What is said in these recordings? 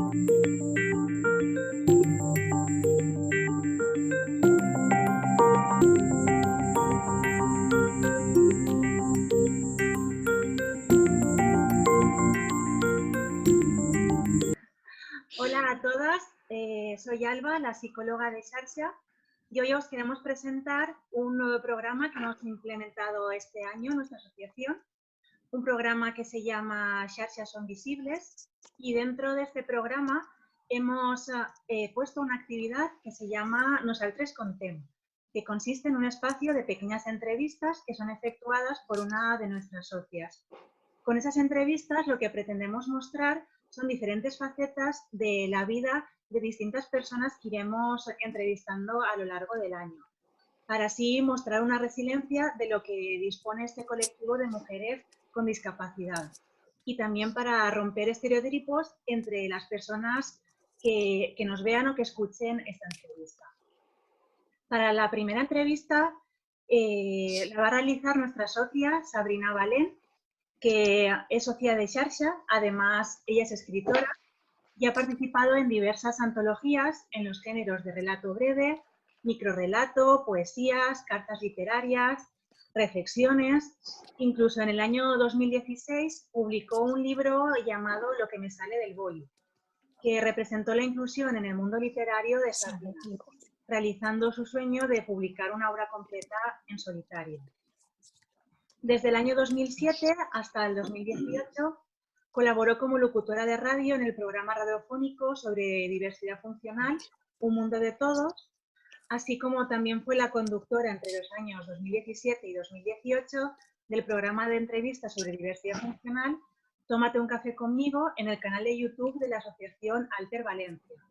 Hola a todas, soy Alba, la psicóloga de Xarxa, y hoy os queremos presentar un nuevo programa que hemos implementado este año en nuestra asociación, un programa que se llama Xarxa Son Visibles, y dentro de este programa hemos puesto una actividad que se llama Nosaltres Contem, que consiste en un espacio de pequeñas entrevistas que son efectuadas por una de nuestras socias. Con esas entrevistas lo que pretendemos mostrar son diferentes facetas de la vida de distintas personas que iremos entrevistando a lo largo del año, para así mostrar una resiliencia de lo que dispone este colectivo de mujeres con discapacidad y también para romper estereotipos entre las personas que nos vean o que escuchen esta entrevista. Para la primera entrevista la va a realizar nuestra socia Sabrina Valén, que es socia de Xarxa, además ella es escritora y ha participado en diversas antologías en los géneros de relato breve, microrrelato, poesías, cartas literarias, reflexiones. Incluso en el año 2016 publicó un libro llamado Lo que me sale del boli, que representó la inclusión en el mundo literario de Sabrina, realizando su sueño de publicar una obra completa en solitario. Desde el año 2007 hasta el 2018 colaboró como locutora de radio en el programa radiofónico sobre diversidad funcional Un Mundo de Todos, así como también fue la conductora entre los años 2017 y 2018 del programa de entrevistas sobre diversidad funcional Tómate un café conmigo en el canal de YouTube de la Asociación Alter Valencia.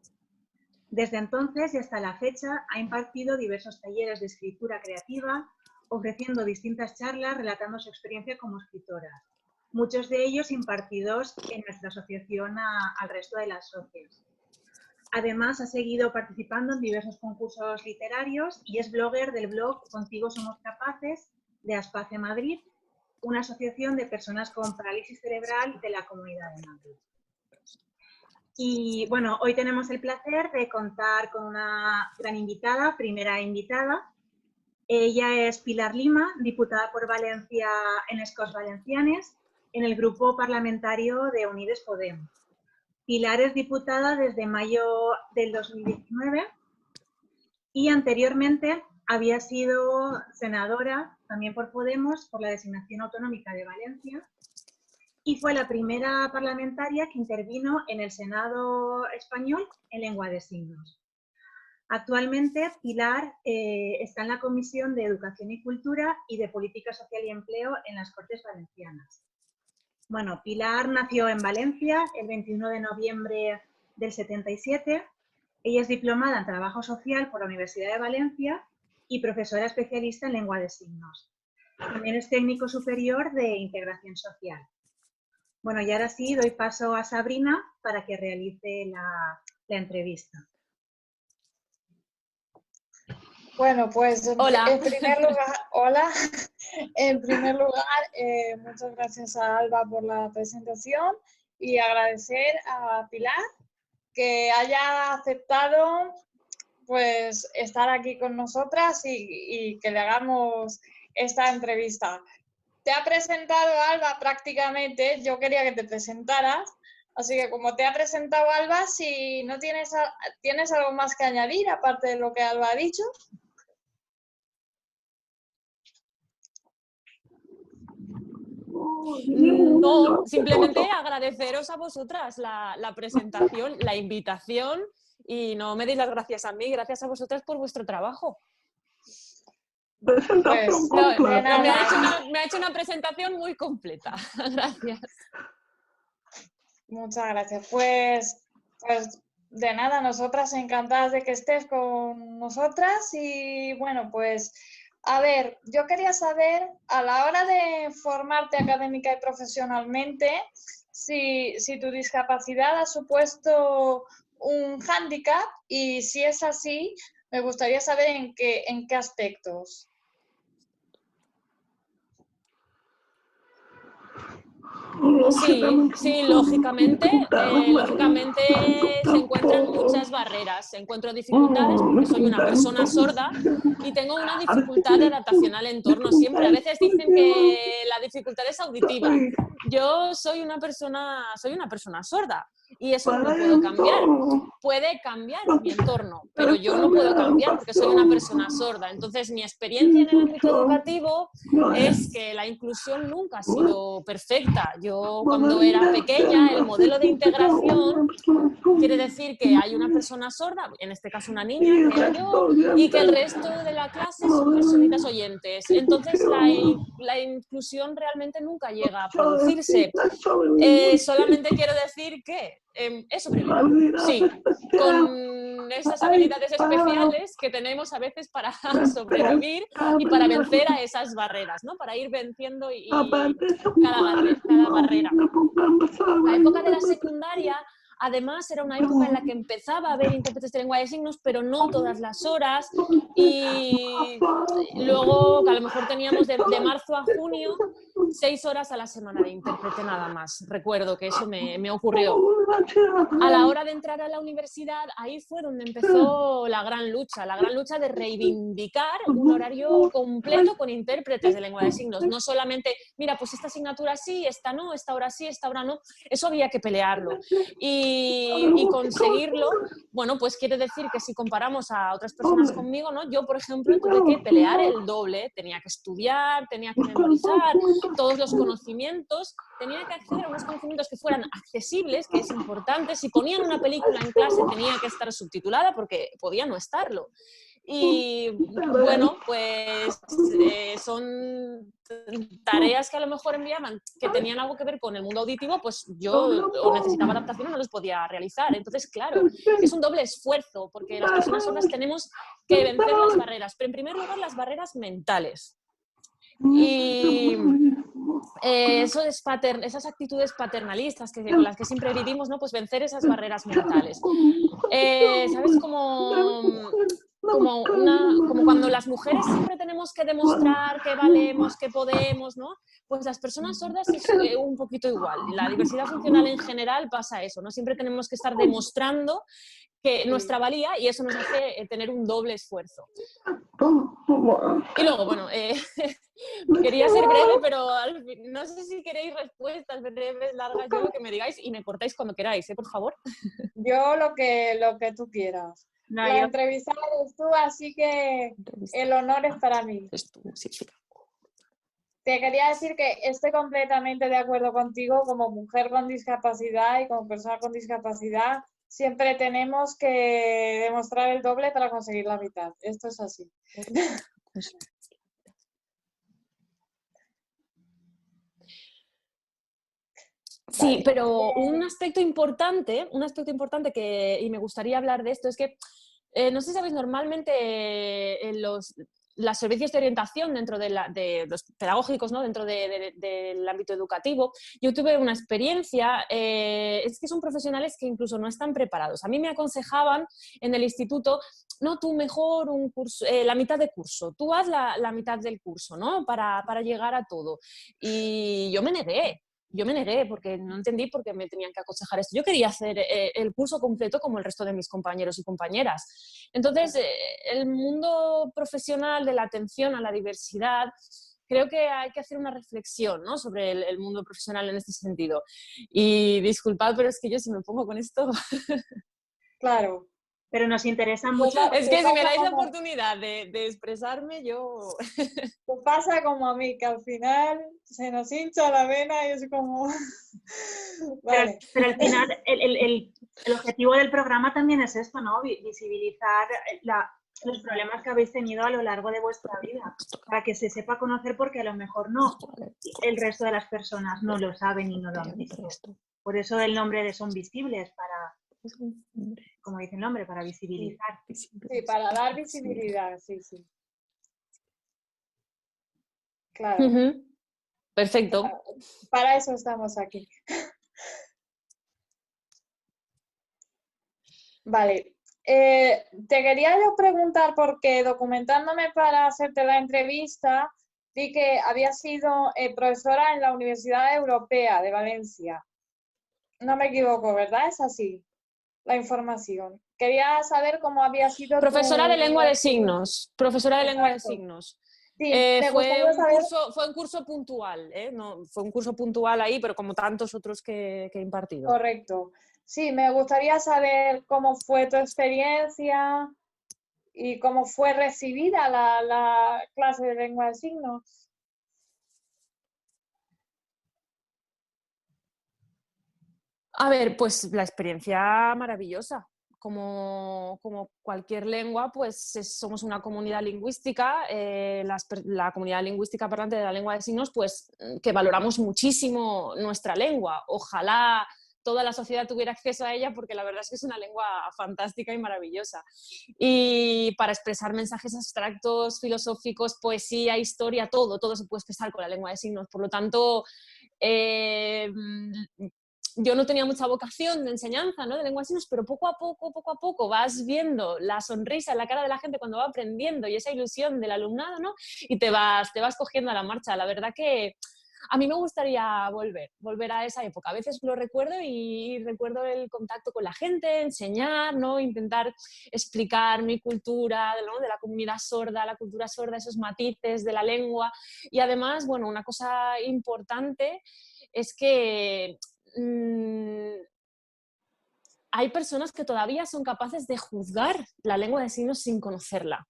Desde entonces y hasta la fecha ha impartido diversos talleres de escritura creativa, ofreciendo distintas charlas relatando su experiencia como escritora, muchos de ellos impartidos en nuestra asociación al resto de las socias. Además, ha seguido participando en diversos concursos literarios y es blogger del blog Contigo Somos Capaces de Aspace Madrid, una asociación de personas con parálisis cerebral de la Comunidad de Madrid. Y bueno, hoy tenemos el placer de contar con una gran invitada, primera invitada. Ella es Pilar Lima, diputada por Valencia en les Corts Valencianes, en el grupo parlamentario de Unides Podem. Pilar es diputada desde mayo del 2019 y anteriormente había sido senadora también por Podemos por la designación autonómica de Valencia y fue la primera parlamentaria que intervino en el Senado español en lengua de signos. Actualmente, Pilar está en la Comisión de Educación y Cultura y de Política Social y Empleo en las Cortes Valencianas. Bueno, Pilar nació en Valencia el 21 de noviembre del 77. Ella es diplomada en Trabajo Social por la Universidad de Valencia y profesora especialista en lengua de signos. También es técnico superior de Integración Social. Bueno, y ahora sí, doy paso a Sabrina para que realice la entrevista. Bueno, pues hola. En primer lugar, hola. En primer lugar, muchas gracias a Alba por la presentación y agradecer a Pilar que haya aceptado pues estar aquí con nosotras y que le hagamos esta entrevista. Te ha presentado Alba prácticamente, yo quería que te presentaras, así que como te ha presentado Alba, si no tienes algo más que añadir aparte de lo que Alba ha dicho. No, simplemente agradeceros a vosotras la presentación, la invitación y no me deis las gracias a mí, gracias a vosotras por vuestro trabajo. Pues, me ha hecho una presentación muy completa. Gracias. Muchas gracias. Pues de nada, nosotras encantadas de que estés con nosotras y bueno, pues a ver, yo quería saber, a la hora de formarte académica y profesionalmente, si tu discapacidad ha supuesto un hándicap y si es así, me gustaría saber en qué aspectos. Sí, lógicamente barreras, encuentro dificultades porque soy una persona sorda y tengo una dificultad de adaptación al entorno siempre. A veces dicen que la dificultad es auditiva. Yo soy una persona sorda y eso no lo puedo cambiar. Puede cambiar mi entorno, pero yo no puedo cambiar porque soy una persona sorda. Entonces, mi experiencia en el ámbito educativo es que la inclusión nunca ha sido perfecta. Yo, cuando era pequeña, el modelo de integración quiere decir que hay una persona sorda, en este caso una niña, que era yo, y que el resto de la clase son personitas oyentes. Entonces, la inclusión realmente nunca llega a producirse. Solamente quiero decir que he sobrevivido, sí, con esas habilidades especiales que tenemos a veces para sobrevivir y para vencer a esas barreras, ¿no? Para ir venciendo cada barrera. La época de la secundaria, además, era una época en la que empezaba a haber intérpretes de lengua de signos, pero no todas las horas, y luego que a lo mejor teníamos de marzo a junio 6 horas a la semana de intérprete nada más. Recuerdo que eso me ocurrió. A la hora de entrar a la universidad, ahí fue donde empezó la gran lucha de reivindicar un horario completo con intérpretes de lengua de signos. No solamente, mira, pues esta asignatura sí, esta no, esta hora sí, esta hora no. Eso había que pelearlo. Y conseguirlo, bueno, pues quiere decir que si comparamos a otras personas conmigo, ¿no? Yo, por ejemplo, tuve que pelear el doble. Tenía que estudiar, tenía que memorizar todos los conocimientos, tenía que acceder a unos conocimientos que fueran accesibles, que es importante. Si ponían una película en clase tenía que estar subtitulada porque podía no estarlo. Y bueno, pues son tareas que a lo mejor enviaban que tenían algo que ver con el mundo auditivo, pues yo o necesitaba adaptación o no los podía realizar. Entonces, claro, es un doble esfuerzo porque las personas sordas tenemos que vencer las barreras, pero en primer lugar las barreras mentales. Y esas actitudes paternalistas con las que siempre vivimos, ¿no? Pues vencer esas barreras mentales. ¿Sabes? Como cuando las mujeres siempre tenemos que demostrar que valemos, que podemos, ¿no? Pues las personas sordas es un poquito igual. La diversidad funcional en general pasa eso, ¿no? Siempre tenemos que estar demostrando que nuestra valía, y eso nos hace tener un doble esfuerzo. Y luego, bueno, quería ser breve, pero no sé si queréis respuestas breves, largas, yo lo que me digáis, y me cortáis cuando queráis, por favor. Yo lo que tú quieras. No, La entrevistada eres tú, así que el honor es para mí. Te quería decir que estoy completamente de acuerdo contigo. Como mujer con discapacidad y como persona con discapacidad, siempre tenemos que demostrar el doble para conseguir la mitad. Esto es así. Sí, vale. Pero un aspecto importante y me gustaría hablar de esto es que, no sé si sabéis, normalmente los servicios de orientación dentro de los pedagógicos, ¿no? Dentro del ámbito educativo, yo tuve una experiencia, es que son profesionales que incluso no están preparados. A mí me aconsejaban en el instituto, no, tú mejor un curso, la mitad de curso, tú haz la mitad del curso, ¿no? Para llegar a todo. Y yo me negué porque no entendí por qué me tenían que aconsejar esto. Yo quería hacer el curso completo como el resto de mis compañeros y compañeras. Entonces, el mundo profesional de la atención a la diversidad, creo que hay que hacer una reflexión, ¿no? Sobre el mundo profesional en este sentido. Y disculpad, pero es que yo si me pongo con esto... Claro. Pero nos interesa mucho. Es que si me dais la oportunidad de expresarme, yo... Pues pasa como a mí, que al final se nos hincha la vena y es como... Vale. Pero al final el objetivo del programa también es esto, ¿no? Visibilizar los problemas que habéis tenido a lo largo de vuestra vida, para que se sepa conocer, porque a lo mejor no, el resto de las personas no lo saben y no lo han visto. Por eso el nombre de Son Visibles, como dice el nombre, para visibilizar. Sí, para dar visibilidad, sí. Claro. Perfecto. Para eso estamos aquí. Vale. Te quería yo preguntar, porque documentándome para hacerte la entrevista, vi que había sido profesora en la Universidad Europea de Valencia. No me equivoco, ¿verdad? ¿Es así? la información. Quería saber cómo había sido Profesora de lengua de tu... signos. Profesora de lengua de Exacto. signos. Sí, me gustaría saber... Fue un curso puntual, no, fue un curso puntual ahí, pero como tantos otros que he impartido. Correcto. Sí, me gustaría saber cómo fue tu experiencia y cómo fue recibida la clase de lengua de signos. A ver, pues la experiencia maravillosa. Como cualquier lengua, pues somos una comunidad lingüística, la comunidad lingüística parlante de la lengua de signos, pues que valoramos muchísimo nuestra lengua. Ojalá toda la sociedad tuviera acceso a ella, porque la verdad es que es una lengua fantástica y maravillosa. Y para expresar mensajes abstractos, filosóficos, poesía, historia, todo se puede expresar con la lengua de signos. Por lo tanto, yo no tenía mucha vocación de enseñanza, ¿no?, de lengua de signos, pero poco a poco vas viendo la sonrisa en la cara de la gente cuando va aprendiendo y esa ilusión del alumnado, ¿no? Y te vas cogiendo a la marcha. La verdad que a mí me gustaría volver a esa época. A veces lo recuerdo y recuerdo el contacto con la gente, enseñar, ¿no?, intentar explicar mi cultura, ¿no?, de la comunidad sorda, la cultura sorda, esos matices de la lengua. Y además, bueno, una cosa importante es que hay personas que todavía son capaces de juzgar la lengua de signos sin conocerla.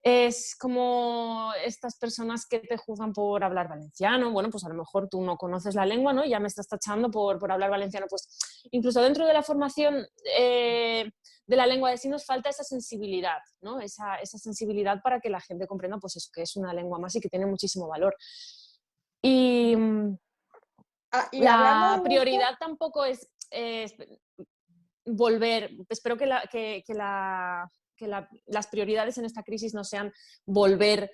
Es como estas personas que te juzgan por hablar valenciano. Bueno, pues a lo mejor tú no conoces la lengua, ¿no? Y ya me estás tachando por hablar valenciano. Pues incluso dentro de la formación de la lengua de signos falta esa sensibilidad, ¿no? Esa sensibilidad para que la gente comprenda, pues eso, que es una lengua más y que tiene muchísimo valor. Y la prioridad tampoco es volver. Espero que las prioridades en esta crisis no sean volver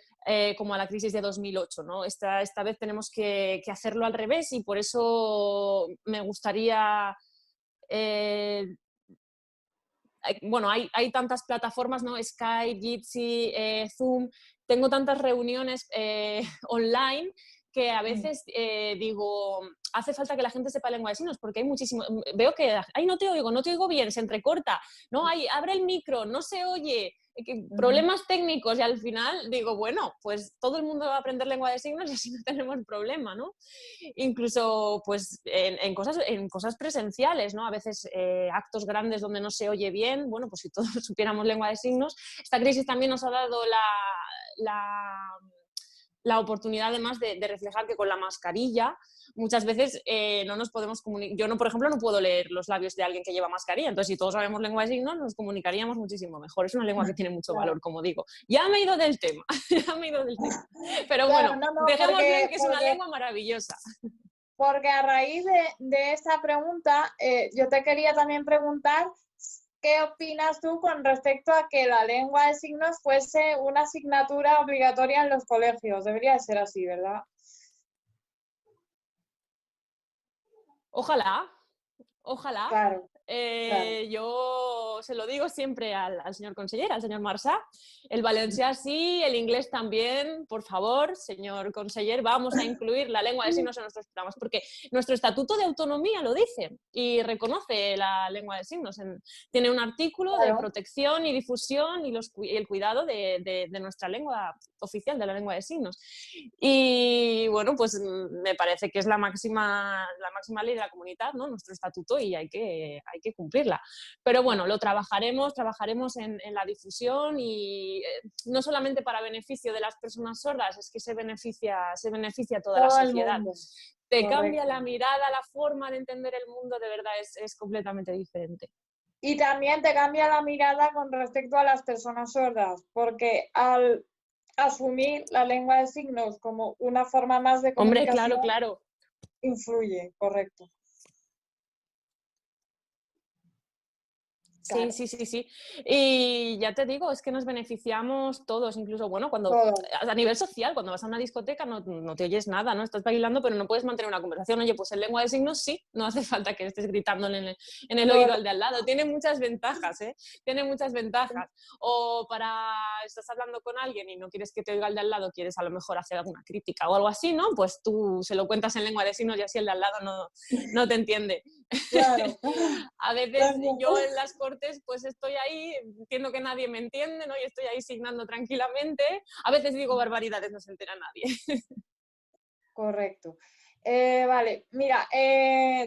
como a la crisis de 2008, ¿no? Esta vez tenemos que hacerlo al revés, y por eso me gustaría... bueno, hay tantas plataformas, ¿no? Skype, Jitsi, Zoom. Tengo tantas reuniones online que a veces digo, hace falta que la gente sepa lengua de signos, porque hay muchísimo... Veo que, ay, no te oigo bien, se entrecorta, no, abre el micro, no se oye, problemas técnicos, y al final digo, bueno, pues todo el mundo va a aprender lengua de signos y así no tenemos problema, ¿no? Incluso pues en cosas presenciales, ¿no? A veces actos grandes donde no se oye bien, bueno, pues si todos supiéramos lengua de signos. Esta crisis también nos ha dado la oportunidad, además, de reflejar que con la mascarilla muchas veces no nos podemos comunicar. Yo, no, por ejemplo, no puedo leer los labios de alguien que lleva mascarilla, entonces si todos sabemos lengua de signos nos comunicaríamos muchísimo mejor. Es una lengua que tiene mucho valor, como digo. Ya me he ido del tema, pero claro, bueno, dejémoslo en que es una lengua maravillosa. Porque a raíz de esta pregunta, yo te quería también preguntar, ¿qué opinas tú con respecto a que la lengua de signos fuese una asignatura obligatoria en los colegios? Debería de ser así, ¿verdad? Ojalá. Claro. Yo se lo digo siempre al señor conseller, al señor Marsá. El valencià sí, el inglés también. Por favor, señor conseller, vamos a incluir la lengua de signos en nuestros programas, porque nuestro estatuto de autonomía lo dice y reconoce la lengua de signos. Tiene un artículo de protección y difusión y el cuidado de nuestra lengua oficial, de la lengua de signos. Y bueno, pues me parece que es la máxima ley de la comunidad, ¿no?, nuestro estatuto, y hay que cumplirla. Pero bueno, lo trabajaremos en la difusión, y no solamente para beneficio de las personas sordas, es que se beneficia a toda la sociedad. Te cambia la mirada, la forma de entender el mundo, de verdad es completamente diferente. Y también te cambia la mirada con respecto a las personas sordas, porque al asumir la lengua de signos como una forma más de comunicación, hombre, claro. Influye, correcto. Claro. Sí. Y ya te digo, es que nos beneficiamos todos, incluso, bueno, a nivel social, cuando vas a una discoteca no te oyes nada, ¿no? Estás bailando, pero no puedes mantener una conversación. Oye, pues en lengua de signos sí, no hace falta que estés gritando en el oído al de al lado. Tiene muchas ventajas, ¿eh? Tiene muchas ventajas. O estás hablando con alguien y no quieres que te oiga el de al lado, quieres a lo mejor hacer alguna crítica o algo así, ¿no? Pues tú se lo cuentas en lengua de signos y así el de al lado no te entiende. Claro. A veces yo en las Cortes pues estoy ahí, entiendo que nadie me entiende, ¿no? Y estoy ahí signando tranquilamente. A veces digo barbaridades, no se entera nadie. Correcto. Vale, mira,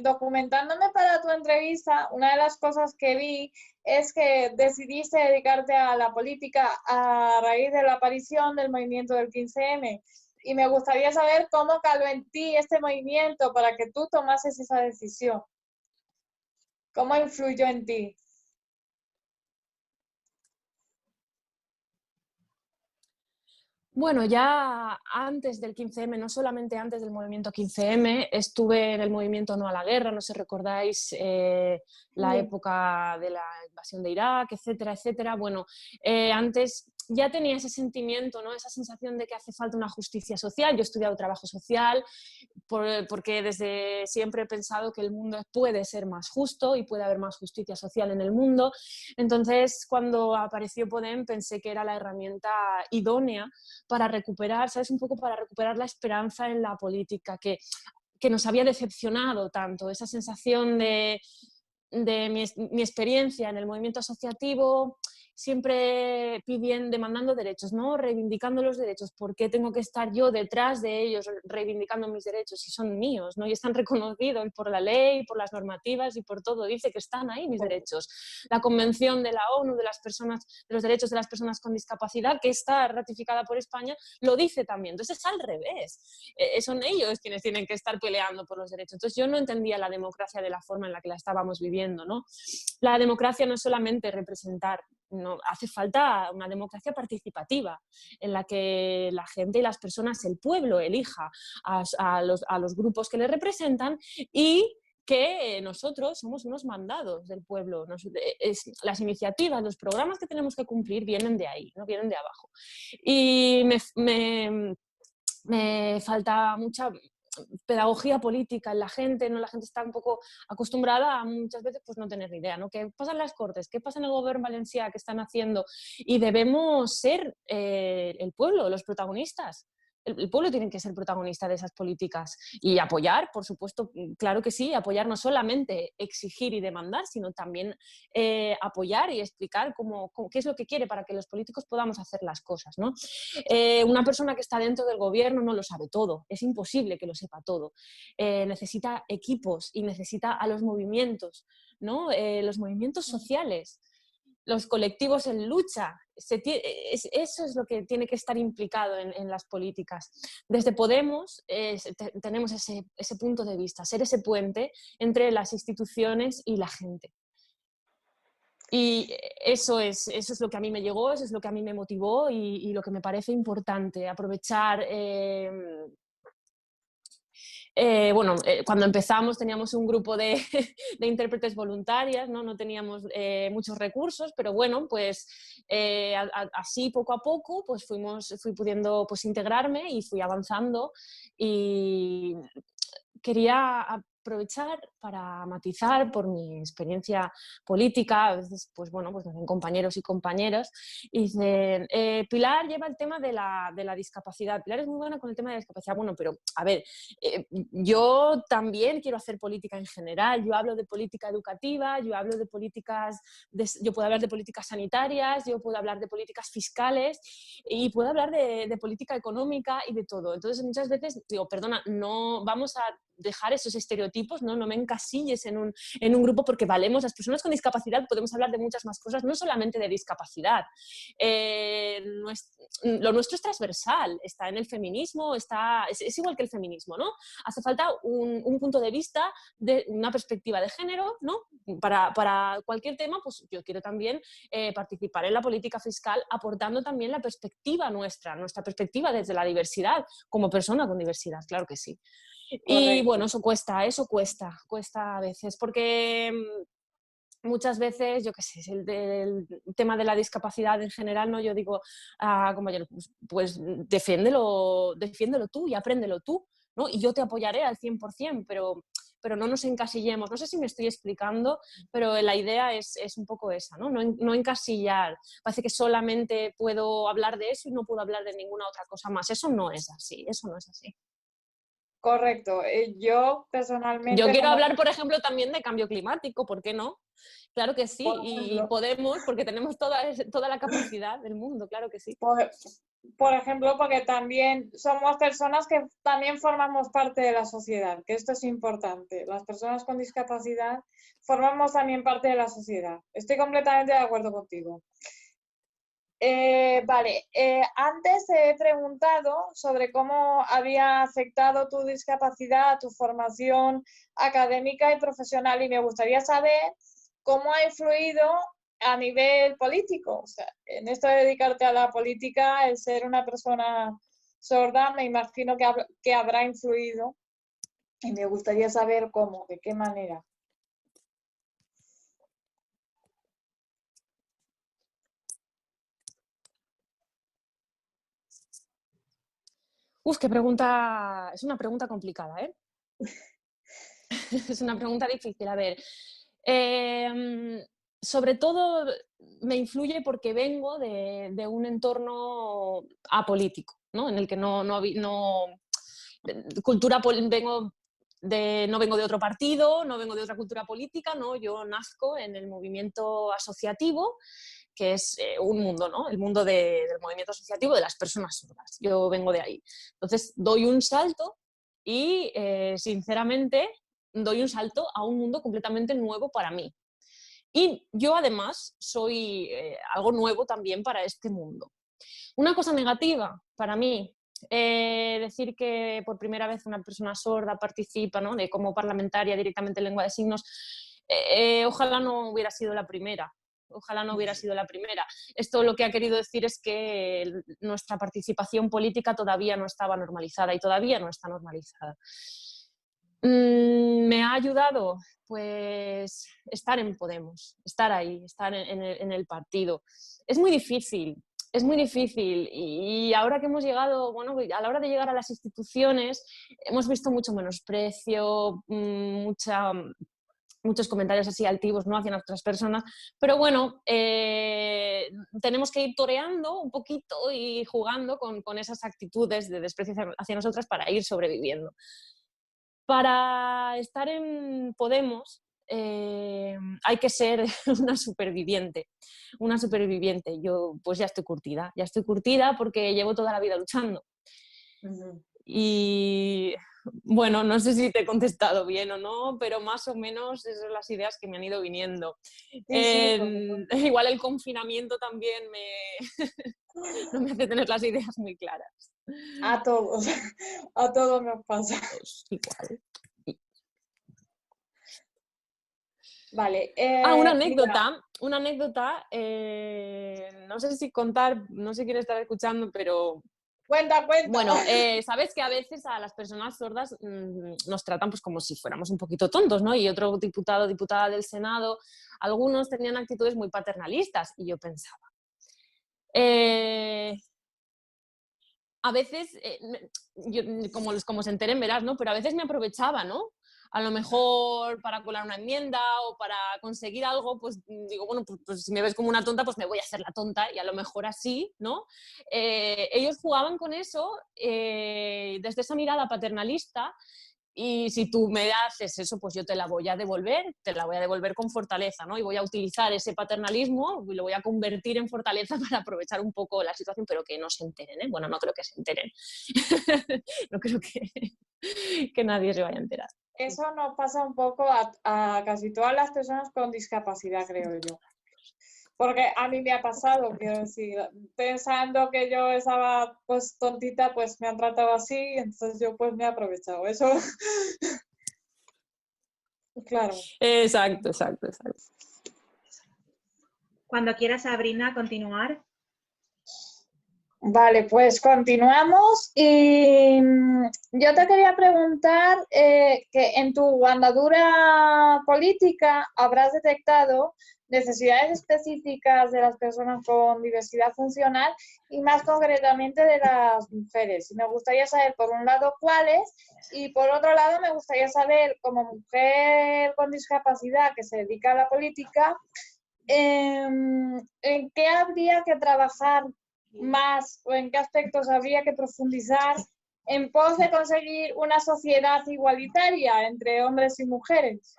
documentándome para tu entrevista, una de las cosas que vi es que decidiste dedicarte a la política a raíz de la aparición del movimiento del 15M. Y me gustaría saber cómo caló en ti este movimiento para que tú tomases esa decisión. ¿Cómo influyó en ti? Bueno, ya antes del 15M, no solamente antes del movimiento 15M, estuve en el movimiento No a la Guerra, no sé si recordáis la época de la invasión de Irak, etcétera, etcétera. Bueno, antes ya tenía ese sentimiento, ¿no? Esa sensación de que hace falta una justicia social. Yo he estudiado trabajo social porque desde siempre he pensado que el mundo puede ser más justo y puede haber más justicia social en el mundo. Entonces, cuando apareció Podem, pensé que era la herramienta idónea para recuperar, ¿sabes? Un poco para recuperar la esperanza en la política que nos había decepcionado tanto, esa sensación de mi experiencia en el movimiento asociativo, siempre demandando derechos, ¿no? Reivindicando los derechos. ¿Por qué tengo que estar yo detrás de ellos reivindicando mis derechos si son míos, ¿no? Y están reconocidos por la ley, por las normativas y por todo. Dice que están ahí mis derechos. La Convención de la ONU de los derechos de las personas con discapacidad, que está ratificada por España, lo dice también. Entonces es al revés. Son ellos quienes tienen que estar peleando por los derechos. Entonces yo no entendía la democracia de la forma en la que la estábamos viviendo, ¿no? La democracia no es solamente representar, no, hace falta una democracia participativa en la que la gente y las personas, el pueblo, elija a los grupos que le representan y que nosotros somos unos mandados del pueblo. Las iniciativas, los programas que tenemos que cumplir vienen de ahí, no vienen de abajo. Y me falta mucha pedagogía política en la gente, ¿no? La gente está un poco acostumbrada a muchas veces pues no tener ni idea, ¿no? ¿Qué pasa en las Cortes? ¿Qué pasa en el gobierno valenciano? ¿Qué están haciendo? Y debemos ser el pueblo, los protagonistas. El pueblo tiene que ser protagonista de esas políticas y apoyar, por supuesto, claro que sí, apoyar no solamente exigir y demandar, sino también apoyar y explicar qué es lo que quiere para que los políticos podamos hacer las cosas, ¿no? Una persona que está dentro del gobierno no lo sabe todo, es imposible que lo sepa todo. Necesita equipos y necesita a los movimientos, ¿no? Los movimientos sociales, los colectivos en lucha. Eso es lo que tiene que estar implicado en las políticas. Desde Podemos tenemos ese punto de vista, ser ese puente entre las instituciones y la gente. Y eso es lo que a mí me llegó, eso es lo que a mí me motivó y lo que me parece importante, aprovechar... cuando empezamos teníamos un grupo de intérpretes voluntarias, no teníamos muchos recursos, pero bueno, pues así poco a poco pues fui pudiendo pues, integrarme y fui avanzando y quería aprovechar para matizar por mi experiencia política. A veces, pues bueno, pues me ven compañeros y compañeras y dicen, Pilar lleva el tema de la discapacidad. Pilar es muy buena con el tema de la discapacidad. Bueno, pero a ver, yo también quiero hacer política en general. Yo hablo de política educativa, yo hablo de políticas, yo puedo hablar de políticas sanitarias, yo puedo hablar de políticas fiscales y puedo hablar de política económica y de todo. Entonces, muchas veces digo, perdona, no vamos a dejar esos estereotipos, no me encasilles en un grupo porque valemos, las personas con discapacidad podemos hablar de muchas más cosas, no solamente de discapacidad. Lo nuestro es transversal, está en el feminismo, es igual que el feminismo, ¿no? Hace falta un punto de vista, de una perspectiva de género, ¿no? Para cualquier tema, pues yo quiero también participar en la política fiscal aportando también la perspectiva nuestra perspectiva desde la diversidad, como persona con diversidad, claro que sí. Y bueno, eso cuesta a veces, porque muchas veces, yo qué sé, el tema de la discapacidad en general, ¿no? Yo digo, compañero, pues defiéndelo tú y apréndelo tú, ¿no? Y yo te apoyaré al 100%, pero no nos encasillemos. No sé si me estoy explicando, pero la idea es un poco esa, ¿no? No encasillar. Parece que solamente puedo hablar de eso y no puedo hablar de ninguna otra cosa más. Eso no es así, eso no es así. Correcto. Yo personalmente... Yo quiero hablar, por ejemplo, también de cambio climático, ¿por qué no? Claro que sí, y podemos, porque tenemos toda la capacidad del mundo, claro que sí. Por ejemplo, porque también somos personas que también formamos parte de la sociedad, que esto es importante. Las personas con discapacidad formamos también parte de la sociedad. Estoy completamente de acuerdo contigo. Vale, antes te he preguntado sobre cómo había afectado tu discapacidad a tu formación académica y profesional, y me gustaría saber cómo ha influido a nivel político. O sea, en esto de dedicarte a la política, el ser una persona sorda, me imagino que habrá influido, y me gustaría saber cómo, de qué manera. Qué pregunta, es una pregunta complicada, ¿eh? Es una pregunta difícil. A ver, sobre todo me influye porque vengo de un entorno apolítico, ¿no? En el que no no vengo de otro partido, no vengo de otra cultura política, ¿no? Yo nazco en el movimiento asociativo, que es un mundo, ¿no? El mundo del movimiento asociativo de las personas sordas. Yo vengo de ahí. Entonces, doy un salto y, sinceramente, doy un salto a un mundo completamente nuevo para mí. Y yo, además, soy algo nuevo también para este mundo. Una cosa negativa para mí, decir que por primera vez una persona sorda participa, ¿no? Como parlamentaria directamente en lengua de signos, ojalá no hubiera sido la primera. Ojalá no hubiera sido la primera. Esto lo que ha querido decir es que nuestra participación política todavía no estaba normalizada y todavía no está normalizada. Me ha ayudado, pues, estar en Podemos, estar ahí, estar en el partido. Es muy difícil y ahora que hemos llegado, bueno, a la hora de llegar a las instituciones hemos visto mucho menosprecio, muchos comentarios así altivos, ¿no?, hacia otras personas, pero bueno, tenemos que ir toreando un poquito y jugando con esas actitudes de desprecio hacia nosotras para ir sobreviviendo. Para estar en Podemos hay que ser una superviviente. Yo pues ya estoy curtida porque llevo toda la vida luchando. Uh-huh. Y bueno, no sé si te he contestado bien o no, pero más o menos esas son las ideas que me han ido viniendo. Sí, igual el confinamiento también no me hace tener las ideas muy claras. A todos nos pasa. Igual. Vale. Una anécdota, no sé si contar, no sé quién estará escuchando, pero... Cuenta. Bueno, sabes que a veces a las personas sordas nos tratan pues como si fuéramos un poquito tontos, ¿no? Y otro diputado, diputada del Senado, algunos tenían actitudes muy paternalistas y yo pensaba... a veces, como se enteren verás, ¿no? Pero a veces me aprovechaba, ¿no? A lo mejor para colar una enmienda o para conseguir algo, pues digo, bueno, pues si me ves como una tonta, pues me voy a hacer la tonta y a lo mejor así, ¿no? Ellos jugaban con eso desde esa mirada paternalista. Y si tú me haces eso, pues yo te la voy a devolver con fortaleza, ¿no? Y voy a utilizar ese paternalismo y lo voy a convertir en fortaleza para aprovechar un poco la situación, pero que no se enteren, ¿eh? Bueno, no creo que se enteren. No creo que nadie se vaya a enterar. Eso nos pasa un poco a casi todas las personas con discapacidad, creo yo. Porque a mí me ha pasado, quiero decir, pensando que yo estaba pues tontita, pues me han tratado así, entonces yo pues me he aprovechado. Eso, claro. Exacto. Cuando quieras, Sabrina, continuar. Vale, pues continuamos y yo te quería preguntar que en tu andadura política habrás detectado necesidades específicas de las personas con diversidad funcional y más concretamente de las mujeres. Y me gustaría saber, por un lado, cuáles, y por otro lado, me gustaría saber, como mujer con discapacidad que se dedica a la política, ¿en qué habría que trabajar más o en qué aspectos habría que profundizar en pos de conseguir una sociedad igualitaria entre hombres y mujeres,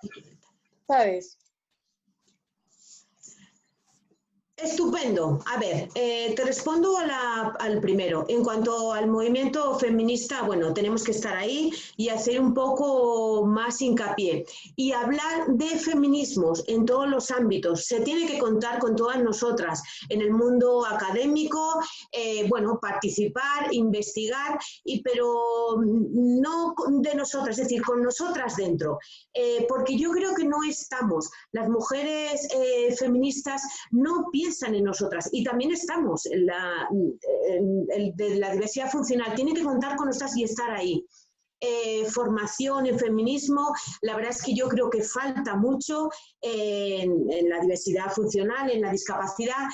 ¿sabes? Estupendo. A ver, te respondo al primero. En cuanto al movimiento feminista, bueno, tenemos que estar ahí y hacer un poco más hincapié. Y hablar de feminismos en todos los ámbitos. Se tiene que contar con todas nosotras en el mundo académico, bueno, participar, investigar, pero no de nosotras, es decir, con nosotras dentro. Porque yo creo que no estamos, las mujeres feministas no piensan en nosotras y también estamos de la diversidad funcional, tiene que contar con nosotras y estar ahí. Formación en feminismo, la verdad es que yo creo que falta mucho en la diversidad funcional, en la discapacidad,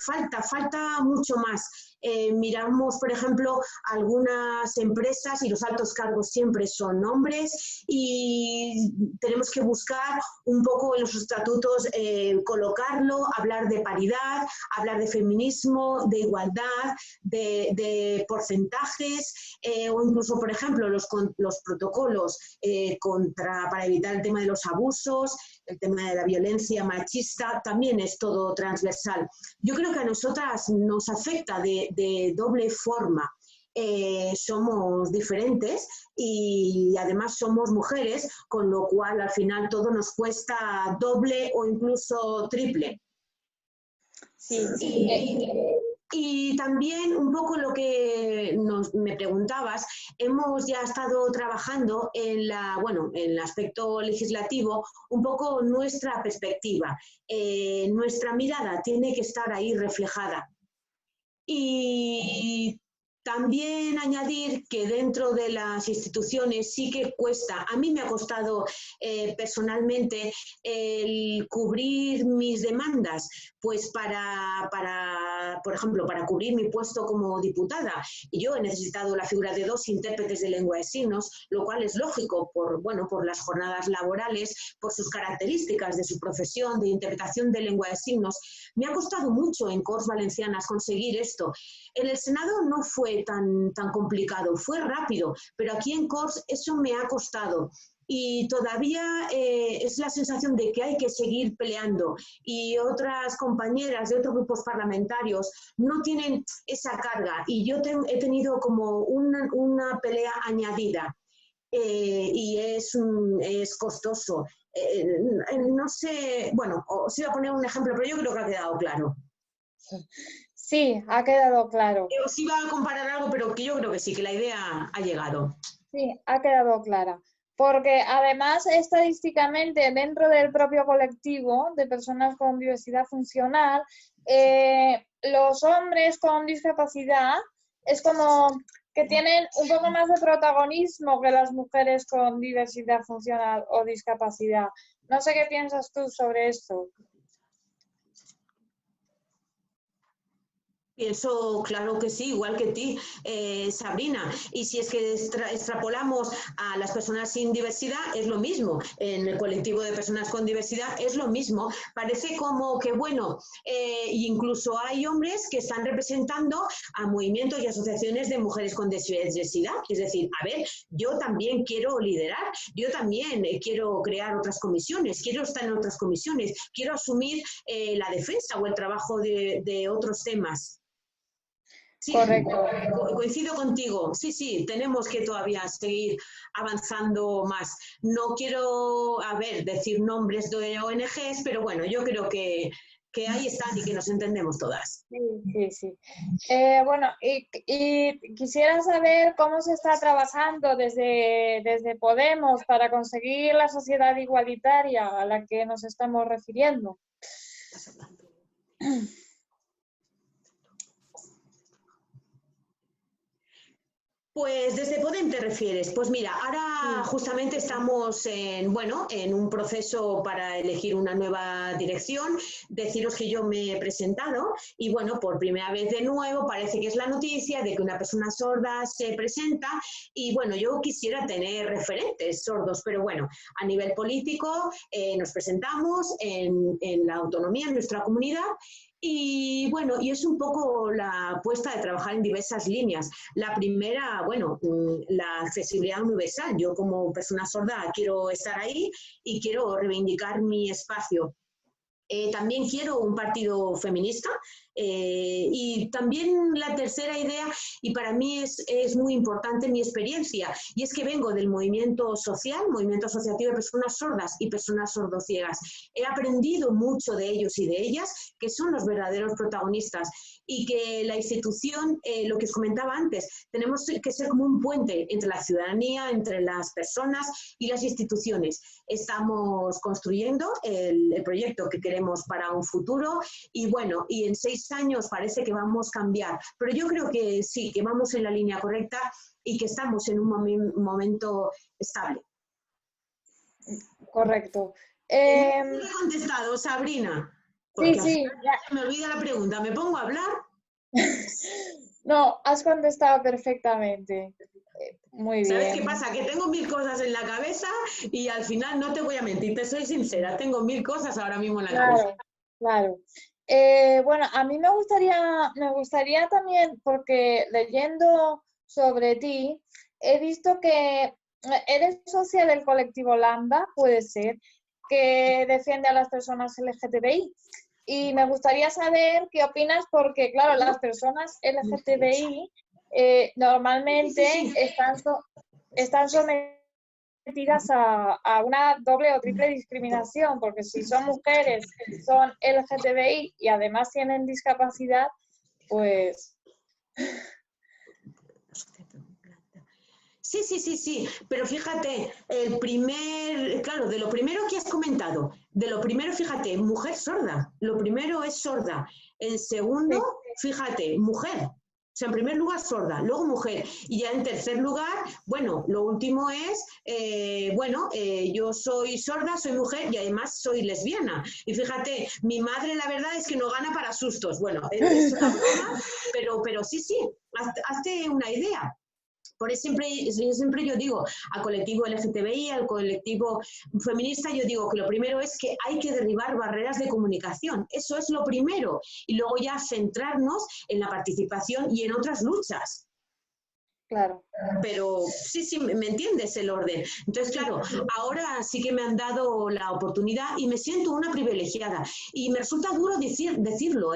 falta mucho más. Miramos, por ejemplo, algunas empresas y los altos cargos siempre son hombres y tenemos que buscar un poco en los estatutos colocarlo, hablar de paridad, hablar de feminismo, de igualdad, de porcentajes o incluso, por ejemplo, los protocolos para evitar el tema de los abusos, el tema de la violencia machista, también es todo transversal. Yo creo que a nosotras nos afecta de doble forma. Somos diferentes y además somos mujeres, con lo cual al final todo nos cuesta doble o incluso triple. Sí. Y también un poco lo que me preguntabas, hemos ya estado trabajando en el aspecto legislativo, un poco nuestra perspectiva. Nuestra mirada tiene que estar ahí reflejada. Y también añadir que dentro de las instituciones sí que cuesta, a mí me ha costado personalmente el cubrir mis demandas, pues por ejemplo, para cubrir mi puesto como diputada. Y yo he necesitado la figura de 2 intérpretes de lengua de signos, lo cual es lógico por las jornadas laborales, por sus características de su profesión de interpretación de lengua de signos. Me ha costado mucho en Corts Valencianas conseguir esto. En el Senado no fue tan complicado, fue rápido, pero aquí en Corts eso me ha costado. Y todavía es la sensación de que hay que seguir peleando y otras compañeras de otros grupos parlamentarios no tienen esa carga y yo he tenido como una pelea añadida y es costoso. No sé, bueno, os iba a poner un ejemplo, pero yo creo que ha quedado claro. Sí, ha quedado claro. Os iba a comparar algo, pero que yo creo que sí, que la idea ha llegado. Sí, ha quedado clara. Porque además, estadísticamente, dentro del propio colectivo de personas con diversidad funcional, los hombres con discapacidad es como que tienen un poco más de protagonismo que las mujeres con diversidad funcional o discapacidad. No sé qué piensas tú sobre esto. Pienso, claro que sí, igual que ti, Sabrina. Y si es que extrapolamos a las personas sin diversidad, es lo mismo. En el colectivo de personas con diversidad es lo mismo. Parece como que, bueno, incluso hay hombres que están representando a movimientos y asociaciones de mujeres con diversidad. Es decir, a ver, yo también quiero liderar, yo también quiero crear otras comisiones, quiero estar en otras comisiones, quiero asumir la defensa o el trabajo de otros temas. Sí, correcto. Coincido contigo. Sí, tenemos que todavía seguir avanzando más. No quiero, decir nombres de ONGs, pero bueno, yo creo que ahí están y que nos entendemos todas. Sí. Bueno, y quisiera saber cómo se está trabajando desde Podemos para conseguir la sociedad igualitaria a la que nos estamos refiriendo. Pues desde Podem te refieres. Pues mira, ahora justamente estamos en un proceso para elegir una nueva dirección. Deciros que yo me he presentado y bueno, por primera vez de nuevo parece que es la noticia de que una persona sorda se presenta y bueno, yo quisiera tener referentes sordos, pero bueno, a nivel político nos presentamos en la autonomía, en nuestra comunidad. Y bueno, y es un poco la apuesta de trabajar en diversas líneas. La primera, bueno, la accesibilidad universal. Yo como persona sorda quiero estar ahí y quiero reivindicar mi espacio. También quiero un partido feminista y también la tercera idea, y para mí es muy importante mi experiencia, y es que vengo del movimiento social, movimiento asociativo de personas sordas y personas sordociegas. He aprendido mucho de ellos y de ellas, que son los verdaderos protagonistas, y que la institución, lo que os comentaba antes, tenemos que ser como un puente entre la ciudadanía, entre las personas y las instituciones. Estamos construyendo el proyecto que queremos para un futuro y bueno, y en 6 años parece que vamos a cambiar, pero yo creo que sí, que vamos en la línea correcta y que estamos en un momento estable. Correcto. No he contestado, Sabrina. Porque Sí. Ya me olvida la pregunta. ¿Me pongo a hablar? No, has contestado perfectamente. Muy bien. ¿Sabes qué pasa? Que tengo 1000 cosas en la cabeza y al final no te voy a mentir, te soy sincera, tengo 1000 cosas ahora mismo en la cabeza. Claro. Bueno, a mí me gustaría también, porque leyendo sobre ti, he visto que eres socia del colectivo Lambda, puede ser, que defiende a las personas LGTBI. Y me gustaría saber qué opinas, porque claro, las personas LGTBI normalmente están sometidas a una doble o triple discriminación, porque si son mujeres, son LGTBI y además tienen discapacidad, pues... Sí, pero fíjate, claro, de lo primero que has comentado, fíjate, mujer sorda, lo primero es sorda, el segundo, fíjate, mujer, o sea, en primer lugar sorda, luego mujer, y ya en tercer lugar, bueno, lo último es, yo soy sorda, soy mujer y además soy lesbiana, y fíjate, mi madre la verdad es que no gana para sustos, bueno, es una broma, pero sí, hazte una idea. Por eso siempre yo digo al colectivo LGTBI, al colectivo feminista, yo digo que lo primero es que hay que derribar barreras de comunicación. Eso es lo primero. Y luego ya centrarnos en la participación y en otras luchas. Claro. Pero sí, me entiendes el orden. Entonces, claro, ahora sí que me han dado la oportunidad y me siento una privilegiada. Y me resulta duro decirlo,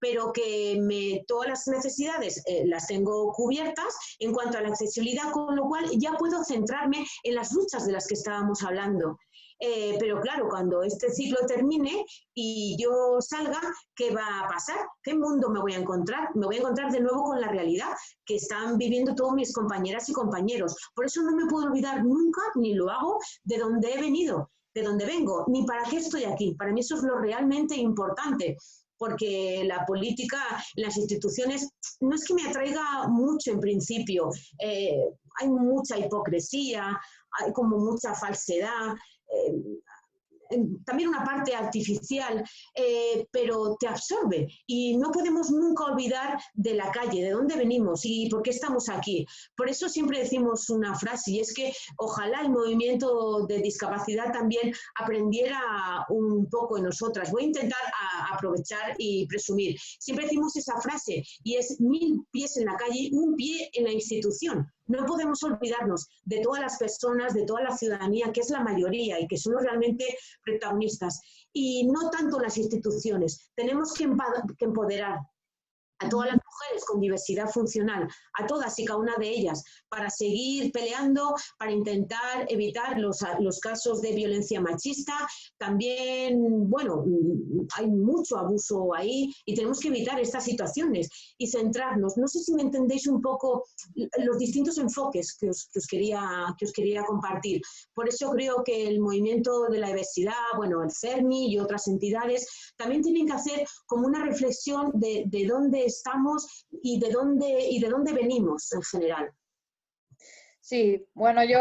pero que todas las necesidades las tengo cubiertas en cuanto a la accesibilidad, con lo cual ya puedo centrarme en las luchas de las que estábamos hablando. Pero claro, cuando este ciclo termine y yo salga, ¿qué va a pasar? ¿Qué mundo me voy a encontrar? Me voy a encontrar de nuevo con la realidad que están viviendo todos mis compañeras y compañeros. Por eso no me puedo olvidar nunca, ni lo hago, de dónde he venido, de dónde vengo, ni para qué estoy aquí. Para mí eso es lo realmente importante. Porque la política, las instituciones, no es que me atraiga mucho en principio, hay mucha hipocresía, hay como mucha falsedad, también una parte artificial, pero te absorbe y no podemos nunca olvidar de la calle, de dónde venimos y por qué estamos aquí. Por eso siempre decimos una frase y es que ojalá el movimiento de discapacidad también aprendiera un poco en nosotras. Voy a intentar aprovechar y presumir. Siempre decimos esa frase y es 1000 pies en la calle, 1 pie en la institución. No podemos olvidarnos de todas las personas, de toda la ciudadanía, que es la mayoría y que son realmente protagonistas. Y no tanto las instituciones. Tenemos que empoderar a todas las mujeres con diversidad funcional, a todas y cada una de ellas, para seguir peleando, para intentar evitar los casos de violencia machista. También, bueno, hay mucho abuso ahí y tenemos que evitar estas situaciones y centrarnos. No sé si me entendéis un poco los distintos enfoques que os quería compartir. Por eso creo que el movimiento de la diversidad, bueno, el CERMI y otras entidades también tienen que hacer como una reflexión de dónde estamos y de dónde venimos en general. Sí, bueno, yo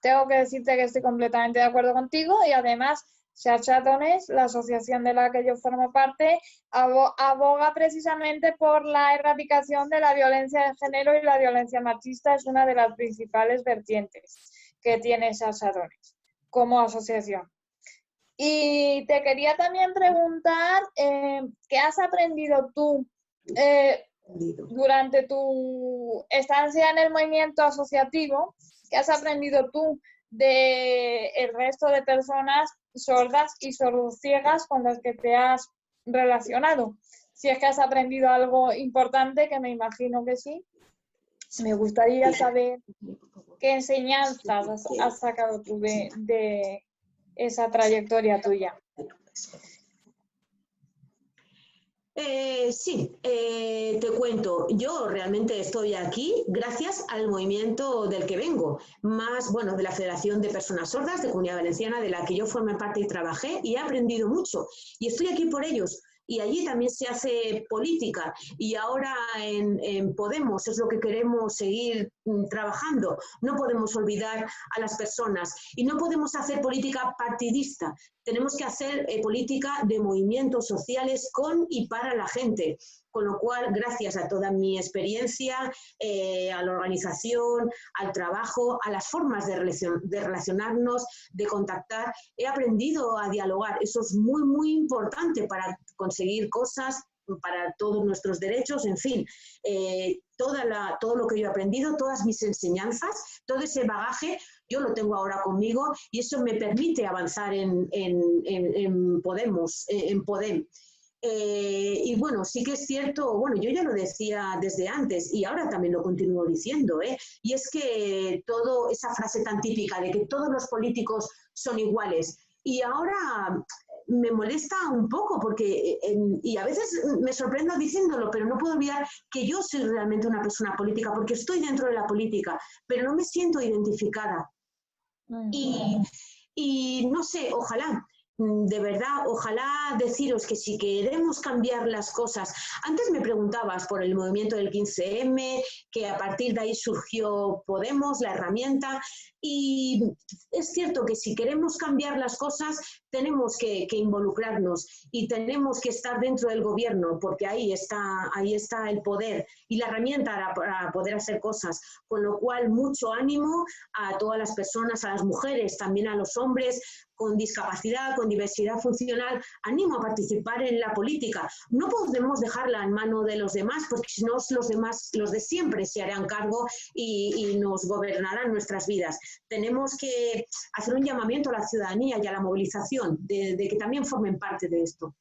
tengo que decirte que estoy completamente de acuerdo contigo y además Xarxa Dones, la asociación de la que yo formo parte, aboga precisamente por la erradicación de la violencia de género y la violencia machista. Es una de las principales vertientes que tiene Xarxa Dones como asociación. Y te quería también preguntar, ¿qué has aprendido tú durante tu estancia en el movimiento asociativo? ¿Qué has aprendido tú del resto de personas sordas y sordociegas con las que te has relacionado? Si es que has aprendido algo importante, que me imagino que sí, me gustaría saber qué enseñanzas has sacado tú de esa trayectoria tuya. Sí, te cuento, yo realmente estoy aquí gracias al movimiento del que vengo, más, bueno, de la Federación de Personas Sordas de Comunidad Valenciana, de la que yo formé parte y trabajé, y he aprendido mucho, y estoy aquí por ellos. Y allí también se hace política, y ahora en Podemos es lo que queremos seguir trabajando. No podemos olvidar a las personas y no podemos hacer política partidista. Tenemos que hacer política de movimientos sociales con y para la gente. Con lo cual, gracias a toda mi experiencia, a la organización, al trabajo, a las formas de relacionarnos, de contactar, he aprendido a dialogar. Eso es muy, muy importante para conseguir cosas, para todos nuestros derechos, en fin. Todo lo que yo he aprendido, todas mis enseñanzas, todo ese bagaje, yo lo tengo ahora conmigo y eso me permite avanzar en Podemos, en Podem. Y bueno, sí que es cierto, bueno, yo ya lo decía desde antes y ahora también lo continúo diciendo, y es que esa frase tan típica de que todos los políticos son iguales, y ahora me molesta un poco porque, y a veces me sorprendo diciéndolo, pero no puedo olvidar que yo soy realmente una persona política porque estoy dentro de la política, pero no me siento identificada. Y no sé, ojalá, de verdad, ojalá deciros que si queremos cambiar las cosas, antes me preguntabas por el movimiento del 15M, que a partir de ahí surgió Podemos, la herramienta, y es cierto que si queremos cambiar las cosas tenemos que involucrarnos y tenemos que estar dentro del gobierno porque ahí está el poder y la herramienta para poder hacer cosas, con lo cual mucho ánimo a todas las personas, a las mujeres, también a los hombres con discapacidad, con diversidad funcional, animo a participar en la política. No podemos dejarla en mano de los demás, porque si no los demás, los de siempre, se harán cargo y nos gobernarán nuestras vidas. Tenemos que hacer un llamamiento a la ciudadanía y a la movilización, de que también formen parte de esto.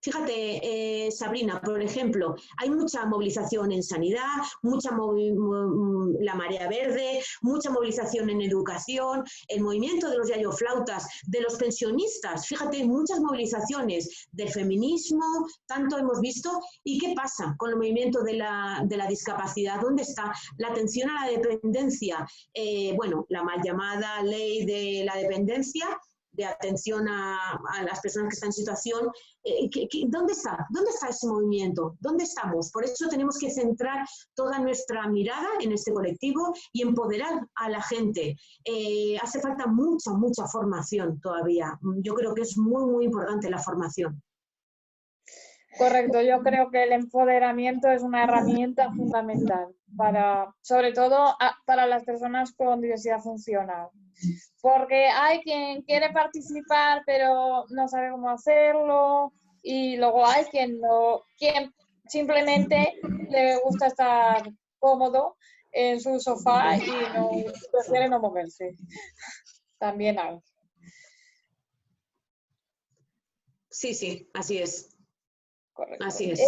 Fíjate, Sabrina, por ejemplo, hay mucha movilización en sanidad, la marea verde, mucha movilización en educación, el movimiento de los yayoflautas, de los pensionistas, fíjate, muchas movilizaciones del feminismo, tanto hemos visto. ¿Y qué pasa con el movimiento de la discapacidad? ¿Dónde está la atención a la dependencia? Bueno, la mal llamada ley de la dependencia, de atención a las personas que están en situación. ¿Dónde está? ¿Dónde está ese movimiento? ¿Dónde estamos? Por eso tenemos que centrar toda nuestra mirada en este colectivo y empoderar a la gente. Hace falta mucha formación todavía. Yo creo que es muy, muy importante la formación. Correcto, yo creo que el empoderamiento es una herramienta fundamental sobre todo para las personas con diversidad funcional. Porque hay quien quiere participar pero no sabe cómo hacerlo, y luego hay quien simplemente le gusta estar cómodo en su sofá y prefiere no moverse. También hay. Sí, así es. Correcto. Así es.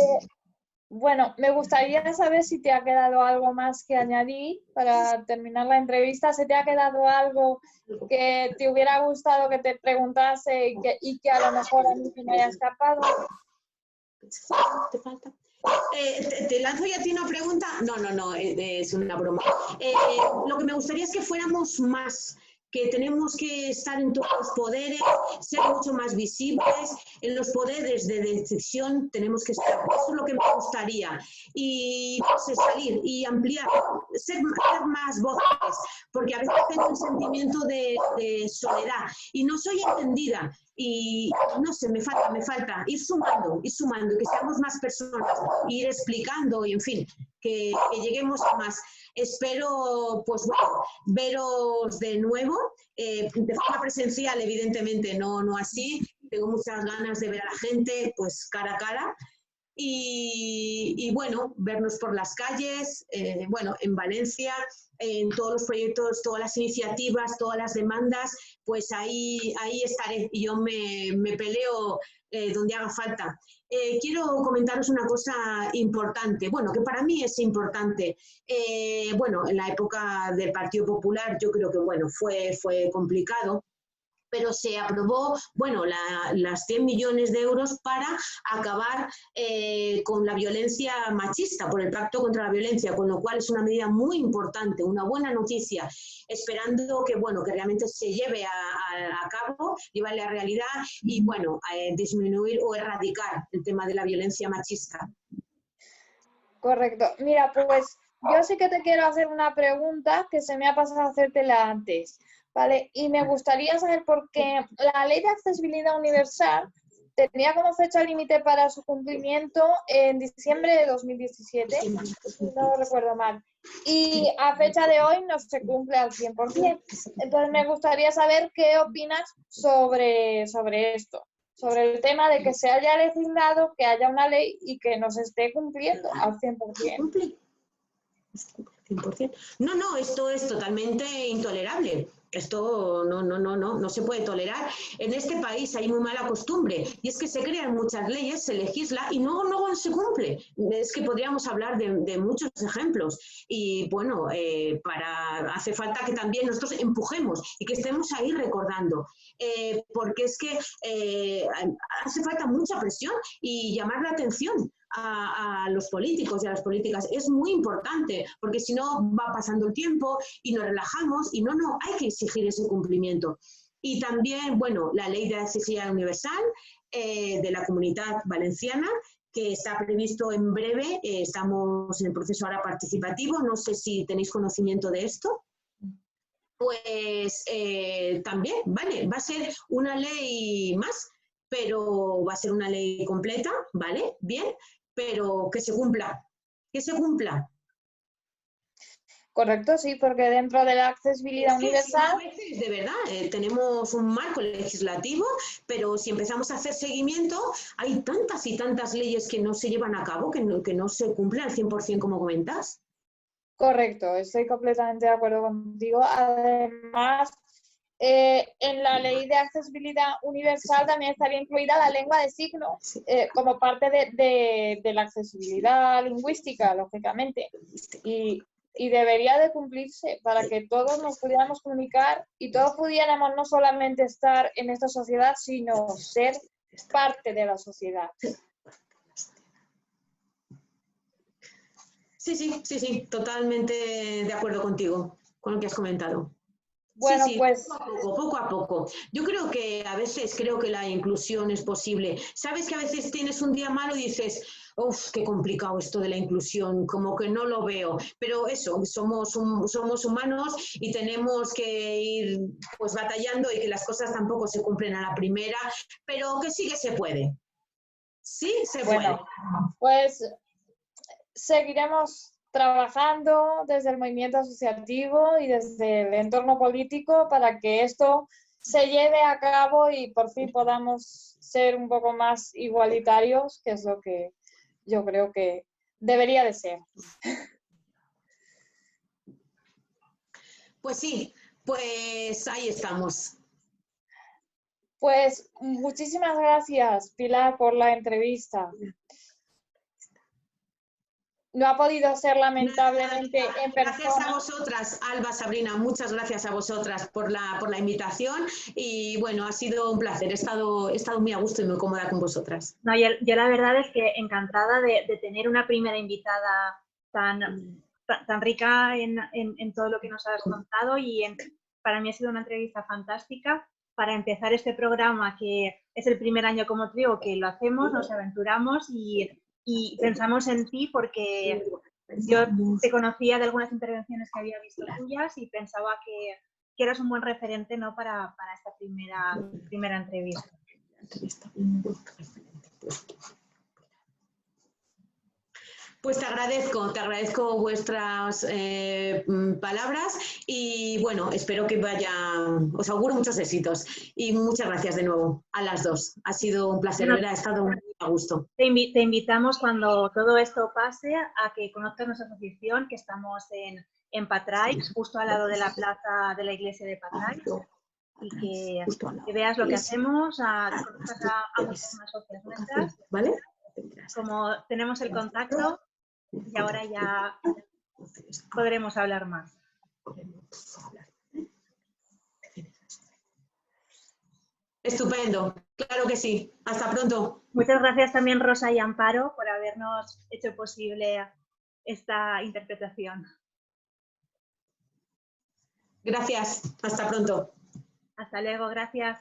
Bueno, me gustaría saber si te ha quedado algo más que añadir para terminar la entrevista. ¿Se te ha quedado algo que te hubiera gustado que te preguntase y que a lo mejor a mí se me haya escapado? ¿Te falta? ¿Te lanzo ya a ti una pregunta? No, es una broma. Lo que me gustaría es que fuéramos más, que tenemos que estar en todos los poderes, ser mucho más visibles, en los poderes de decisión tenemos que estar. Eso es lo que me gustaría. Y salir y ampliar, ser más voces, porque a veces tengo un sentimiento de soledad y no soy entendida. Y no sé, me falta ir sumando, y que seamos más personas, ir explicando y en fin, que lleguemos a más. Espero, pues bueno, veros de nuevo, de forma presencial, evidentemente, no así, tengo muchas ganas de ver a la gente, pues cara a cara. Y bueno, vernos por las calles, bueno, en Valencia, en todos los proyectos, todas las iniciativas, todas las demandas, pues ahí estaré y yo me peleo donde haga falta. Quiero comentaros una cosa importante, bueno, que para mí es importante. Bueno, en la época del Partido Popular yo creo que, bueno, fue complicado, pero se aprobó, bueno, las 100 millones de euros para acabar con la violencia machista, por el Pacto contra la Violencia, con lo cual es una medida muy importante, una buena noticia, esperando que, bueno, que realmente se lleve a cabo, llevarle a realidad y, bueno, disminuir o erradicar el tema de la violencia machista. Correcto. Mira, pues yo sí que te quiero hacer una pregunta que se me ha pasado a hacértela antes, ¿vale? Y me gustaría saber por qué la Ley de Accesibilidad Universal tenía como fecha límite para su cumplimiento en diciembre de 2017, si no recuerdo mal. Y a fecha de hoy no se cumple al 100%. Entonces me gustaría saber qué opinas sobre esto. Sobre el tema de que se haya legislado, que haya una ley y que no se esté cumpliendo al 100%. 100%. No, esto es totalmente intolerable. Esto no se puede tolerar. En este país hay muy mala costumbre y es que se crean muchas leyes, se legisla y no se cumple. Es que podríamos hablar de muchos ejemplos y bueno, hace falta que también nosotros empujemos y que estemos ahí recordando, porque es que hace falta mucha presión y llamar la atención a los políticos y a las políticas es muy importante, porque si no va pasando el tiempo y nos relajamos y no, hay que exigir ese cumplimiento. Y también, bueno, la Ley de Accesibilidad Universal de la Comunidad Valenciana, que está previsto en breve, estamos en el proceso ahora participativo, no sé si tenéis conocimiento de esto. Pues también, vale, va a ser una ley más, pero va a ser una ley completa, ¿vale? Bien, pero que se cumpla, que se cumpla. Correcto, sí, porque dentro de la accesibilidad universal... Si no, a veces, de verdad, tenemos un marco legislativo, pero si empezamos a hacer seguimiento, hay tantas y tantas leyes que no se llevan a cabo, que no se cumplen al 100%, como comentas. Correcto, estoy completamente de acuerdo contigo. Además, en la Ley de Accesibilidad Universal también estaría incluida la lengua de signos como parte de la accesibilidad lingüística, lógicamente. Y debería de cumplirse para que todos nos pudiéramos comunicar y todos pudiéramos no solamente estar en esta sociedad, sino ser parte de la sociedad. Sí, totalmente de acuerdo contigo, con lo que has comentado. Bueno, sí, pues... Poco a poco. Yo creo que a veces que la inclusión es posible. Sabes que a veces tienes un día malo y dices, uff, qué complicado esto de la inclusión, como que no lo veo. Pero eso, somos humanos y tenemos que ir pues batallando y que las cosas tampoco se cumplen a la primera, pero que sí que se puede. Sí, se puede. Pues seguiremos trabajando desde el movimiento asociativo y desde el entorno político para que esto se lleve a cabo y por fin podamos ser un poco más igualitarios, que es lo que yo creo que debería de ser. Pues sí, pues ahí estamos. Pues muchísimas gracias, Pilar, por la entrevista. No ha podido ser lamentablemente en persona. Gracias a vosotras, Alba, Sabrina, muchas gracias a vosotras por la invitación y bueno, ha sido un placer, he estado muy a gusto y muy cómoda con vosotras. No, yo la verdad es que encantada de tener una primera invitada tan rica en todo lo que nos has contado y para mí ha sido una entrevista fantástica para empezar este programa que es el primer año, como te digo, que lo hacemos, nos aventuramos y pensamos en ti porque yo te conocía de algunas intervenciones que había visto tuyas y pensaba que eras un buen referente, ¿no? para esta primera entrevista. Pues te agradezco vuestras palabras y bueno, espero que os auguro muchos éxitos y muchas gracias de nuevo a las dos. Ha sido un placer, Bueno, ha estado muy a gusto. Te invitamos cuando todo esto pase a que conozcas nuestra asociación, que estamos en Patraix, justo al lado de la plaza de la iglesia de Patraix, y que veas lo que hacemos, conozcas a muchas más socias nuestras. ¿Vale? Como tenemos el contacto y ahora ya podremos hablar más. Estupendo, claro que sí. Hasta pronto. Muchas gracias también, Rosa y Amparo, por habernos hecho posible esta interpretación. Gracias, hasta pronto. Hasta luego, gracias.